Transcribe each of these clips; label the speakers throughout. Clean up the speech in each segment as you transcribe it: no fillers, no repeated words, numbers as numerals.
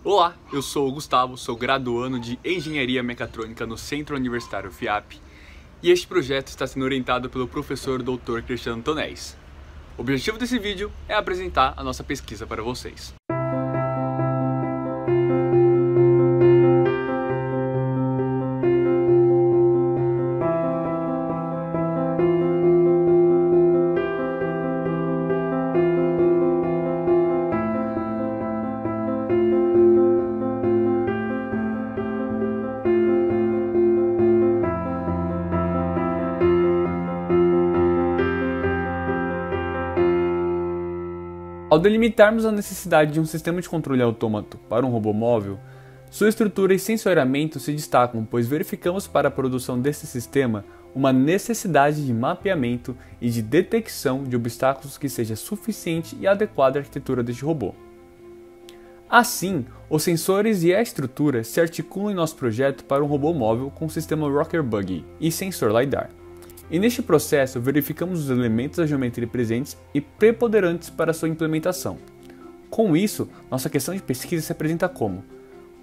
Speaker 1: Olá, eu sou o Gustavo, sou graduando de Engenharia Mecatrônica no Centro Universitário FIAP e este projeto está sendo orientado pelo professor Dr. Cristiano Tonéis. O objetivo desse vídeo é apresentar a nossa pesquisa para vocês. Ao delimitarmos a necessidade de um sistema de controle autômato para um robô móvel, sua estrutura e sensoriamento se destacam, pois verificamos para a produção desse sistema uma necessidade de mapeamento e de detecção de obstáculos que seja suficiente e adequada à arquitetura deste robô. Assim, os sensores e a estrutura se articulam em nosso projeto para um robô móvel com o sistema Rocker Buggy e sensor LiDAR. E neste processo, verificamos os elementos da geometria presentes e preponderantes para sua implementação. Com isso, nossa questão de pesquisa se apresenta como: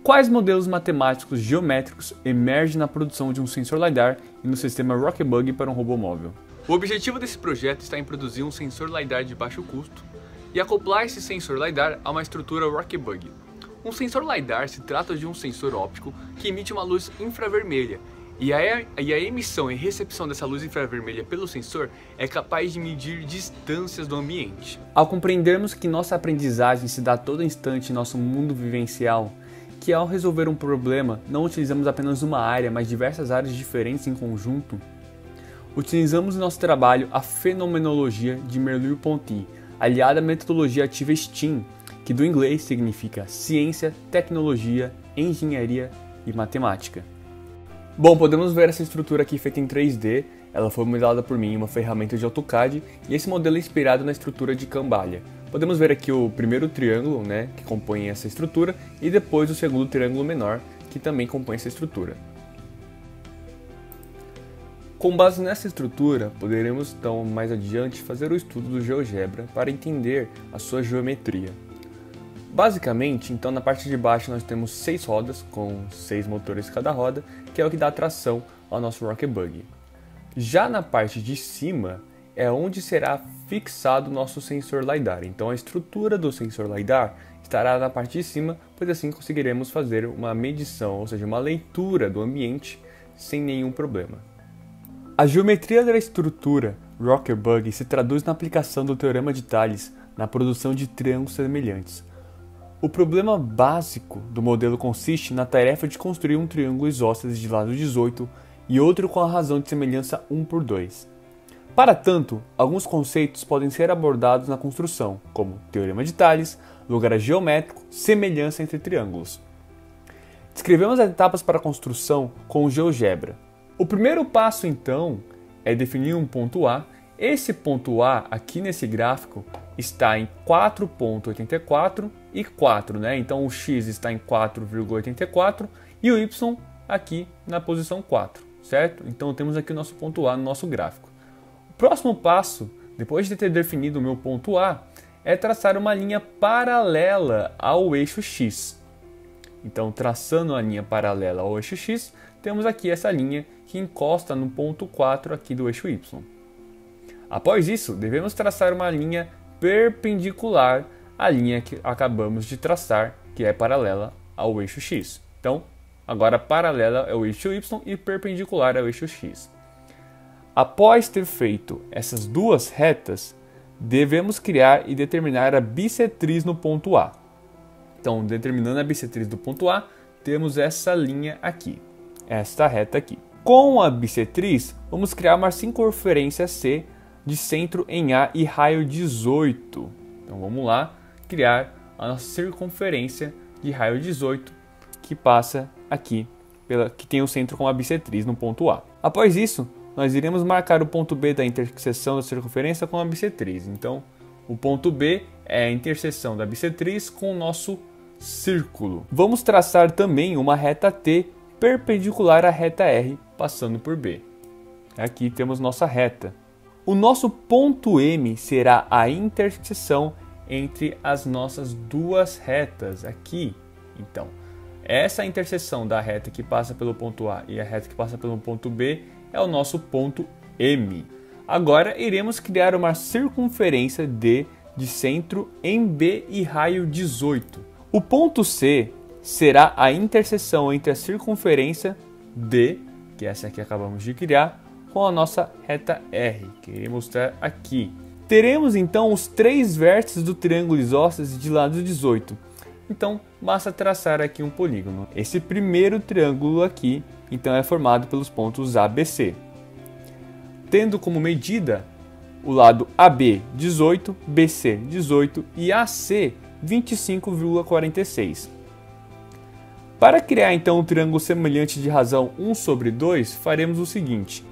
Speaker 1: quais modelos matemáticos geométricos emergem na produção de um sensor LiDAR e no sistema Rocker Buggy para um robô móvel? O objetivo desse projeto está em produzir um sensor LiDAR de baixo custo e acoplar esse sensor LiDAR a uma estrutura Rocker Buggy. Um sensor LiDAR se trata de um sensor óptico que emite uma luz infravermelha, e a emissão e recepção dessa luz infravermelha pelo sensor é capaz de medir distâncias do ambiente. Ao compreendermos que nossa aprendizagem se dá a todo instante em nosso mundo vivencial, que ao resolver um problema não utilizamos apenas uma área, mas diversas áreas diferentes em conjunto, utilizamos em nosso trabalho a fenomenologia de Merleau-Ponty, aliada à metodologia ativa STEAM, que do inglês significa ciência, tecnologia, engenharia e matemática. Bom, podemos ver essa estrutura aqui feita em 3D, ela foi modelada por mim em uma ferramenta de AutoCAD e esse modelo é inspirado na estrutura de Cambalha. Podemos ver aqui o primeiro triângulo, que compõe essa estrutura, e depois o segundo triângulo menor, que também compõe essa estrutura. Com base nessa estrutura, poderemos então mais adiante fazer o estudo do GeoGebra para entender a sua geometria. Basicamente, então na parte de baixo nós temos 6 rodas, com 6 motores cada roda, que é o que dá tração ao nosso Rocker Buggy. Já na parte de cima é onde será fixado o nosso sensor LiDAR, então a estrutura do sensor LiDAR estará na parte de cima, pois assim conseguiremos fazer uma medição, ou seja, uma leitura do ambiente sem nenhum problema. A geometria da estrutura Rocker Buggy se traduz na aplicação do Teorema de Thales na produção de triângulos semelhantes. O problema básico do modelo consiste na tarefa de construir um triângulo isósceles de lado 18 e outro com a razão de semelhança 1/2. Para tanto, alguns conceitos podem ser abordados na construção, como Teorema de Thales, lugar geométrico, semelhança entre triângulos. Descrevemos as etapas para a construção com o GeoGebra. O primeiro passo, então, é definir um ponto A. Esse ponto A, aqui nesse gráfico, está em 4,84 e 4, Então o x está em 4,84 e o y aqui na posição 4, certo? Então temos aqui o nosso ponto A no nosso gráfico. O próximo passo, depois de ter definido o meu ponto A, é traçar uma linha paralela ao eixo x. Então, traçando a linha paralela ao eixo x, temos aqui essa linha que encosta no ponto 4 aqui do eixo y. Após isso, devemos traçar uma linha perpendicular à linha que acabamos de traçar, que é paralela ao eixo x. Então, agora paralela ao eixo y e perpendicular ao eixo x. Após ter feito essas duas retas, devemos criar e determinar a bissetriz no ponto A. Então, determinando a bissetriz do ponto A, temos essa linha aqui, esta reta aqui. Com a bissetriz, vamos criar uma circunferência C de centro em A e raio 18. Então vamos lá criar a nossa circunferência de raio 18 que passa aqui, que tem o centro com a bissetriz no ponto A. Após isso, nós iremos marcar o ponto B da interseção da circunferência com a bissetriz. Então o ponto B é a interseção da bissetriz com o nosso círculo. Vamos traçar também uma reta T perpendicular à reta R passando por B. Aqui temos nossa reta. O nosso ponto M será a interseção entre as nossas duas retas aqui Então, essa interseção da reta que passa pelo ponto A e a reta que passa pelo ponto B é o nosso ponto M. Agora iremos criar uma circunferência D de centro em B e raio 18. O ponto C será a interseção entre a circunferência D, que é essa que acabamos de criar, com a nossa reta R, que irei mostrar aqui. Teremos então os 3 vértices do triângulo isósceles de lado 18. Então, basta traçar aqui um polígono. Esse primeiro triângulo aqui, então, é formado pelos pontos ABC. Tendo como medida o lado AB 18, BC 18 e AC 25,46. Para criar então um triângulo semelhante de razão 1/2, faremos o seguinte.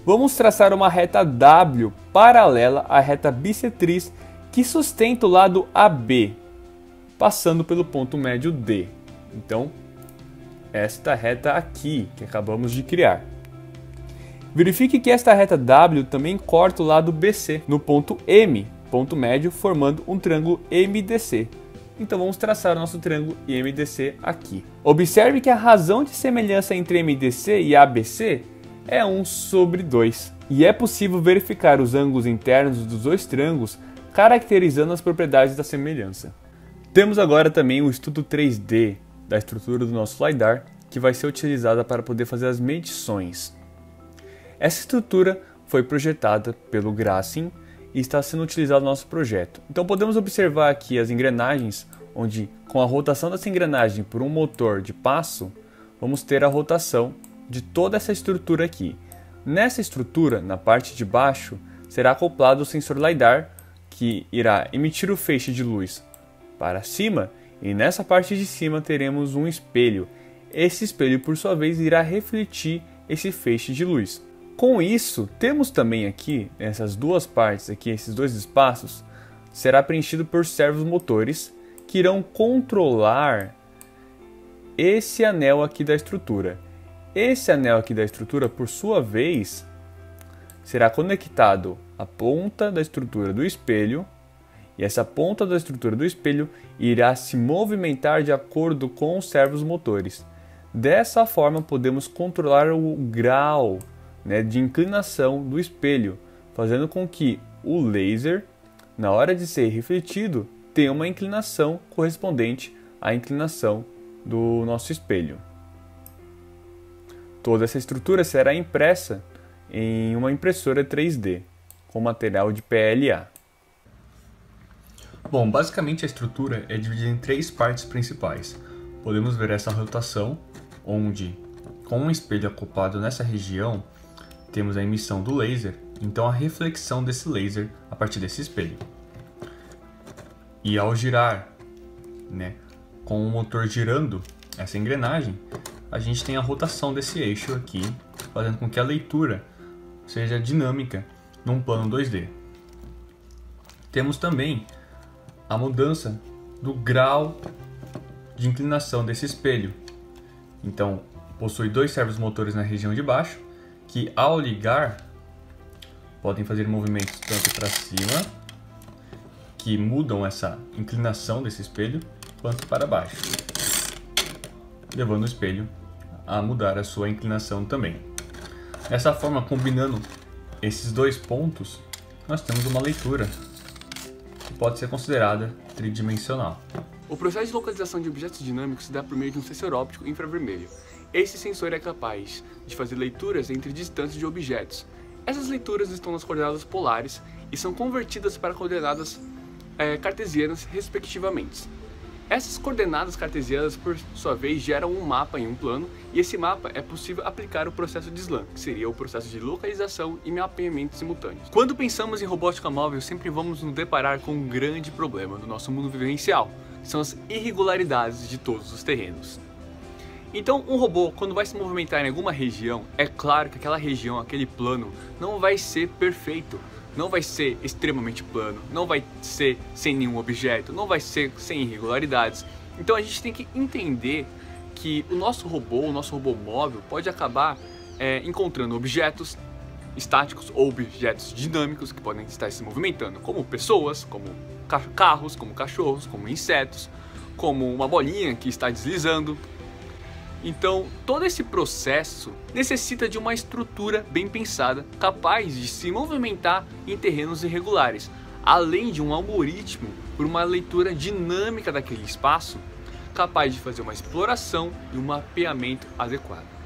Speaker 1: Vamos traçar uma reta W paralela à reta bissetriz que sustenta o lado AB, passando pelo ponto médio D. Então, esta reta aqui que acabamos de criar. Verifique que esta reta W também corta o lado BC no ponto M, ponto médio, formando um triângulo MDC. Então vamos traçar o nosso triângulo MDC aqui. Observe que a razão de semelhança entre MDC e ABC é 1/2. E é possível verificar os ângulos internos dos dois triângulos, caracterizando as propriedades da semelhança. Temos agora também o estudo 3D da estrutura do nosso LiDAR, que vai ser utilizada para poder fazer as medições. Essa estrutura foi projetada pelo Grassin e está sendo utilizada no nosso projeto. Então podemos observar aqui as engrenagens, onde com a rotação dessa engrenagem por um motor de passo, vamos ter a rotação de toda essa estrutura aqui. Nessa estrutura, na parte de baixo, será acoplado o sensor LiDAR, que irá emitir o feixe de luz para cima, e nessa parte de cima teremos um espelho. Esse espelho, por sua vez, irá refletir esse feixe de luz. Com isso, temos também aqui, essas duas partes aqui, esses dois espaços, será preenchido por servos motores que irão controlar esse anel aqui da estrutura. Esse anel aqui da estrutura, por sua vez, será conectado à ponta da estrutura do espelho, e essa ponta da estrutura do espelho irá se movimentar de acordo com os servos motores. Dessa forma, podemos controlar o grau de inclinação do espelho, fazendo com que o laser, na hora de ser refletido, tenha uma inclinação correspondente à inclinação do nosso espelho. Toda essa estrutura será impressa em uma impressora 3D, com material de PLA. Bom, basicamente a estrutura é dividida em 3 partes principais. Podemos ver essa rotação, onde, com um espelho acoplado nessa região, temos a emissão do laser, então a reflexão desse laser a partir desse espelho. E ao girar, com o motor girando essa engrenagem, a gente tem a rotação desse eixo aqui, fazendo com que a leitura seja dinâmica num plano 2D. Temos também a mudança do grau de inclinação desse espelho. Então, possui 2 servos motores na região de baixo, que ao ligar podem fazer movimentos tanto para cima, que mudam essa inclinação desse espelho, quanto para baixo, levando o espelho a mudar a sua inclinação também. Dessa forma, combinando esses 2 pontos, nós temos uma leitura que pode ser considerada tridimensional.
Speaker 2: O processo de localização de objetos dinâmicos se dá por meio de um sensor óptico infravermelho. Esse sensor é capaz de fazer leituras entre distâncias de objetos. Essas leituras estão nas coordenadas polares e são convertidas para coordenadas cartesianas, respectivamente. Essas coordenadas cartesianas, por sua vez, geram um mapa em um plano, e esse mapa é possível aplicar o processo de SLAM, que seria o processo de localização e mapeamento simultâneos. Quando pensamos em robótica móvel, sempre vamos nos deparar com um grande problema do nosso mundo vivencial, que são as irregularidades de todos os terrenos. Então, um robô, quando vai se movimentar em alguma região, é claro que aquela região, aquele plano, não vai ser perfeito. Não vai ser extremamente plano, não vai ser sem nenhum objeto, não vai ser sem irregularidades. Então a gente tem que entender que o nosso robô móvel, pode acabar encontrando objetos estáticos ou objetos dinâmicos que podem estar se movimentando, como pessoas, como carros, como cachorros, como insetos, como uma bolinha que está deslizando. Então, todo esse processo necessita de uma estrutura bem pensada, capaz de se movimentar em terrenos irregulares, além de um algoritmo por uma leitura dinâmica daquele espaço, capaz de fazer uma exploração e um mapeamento adequado.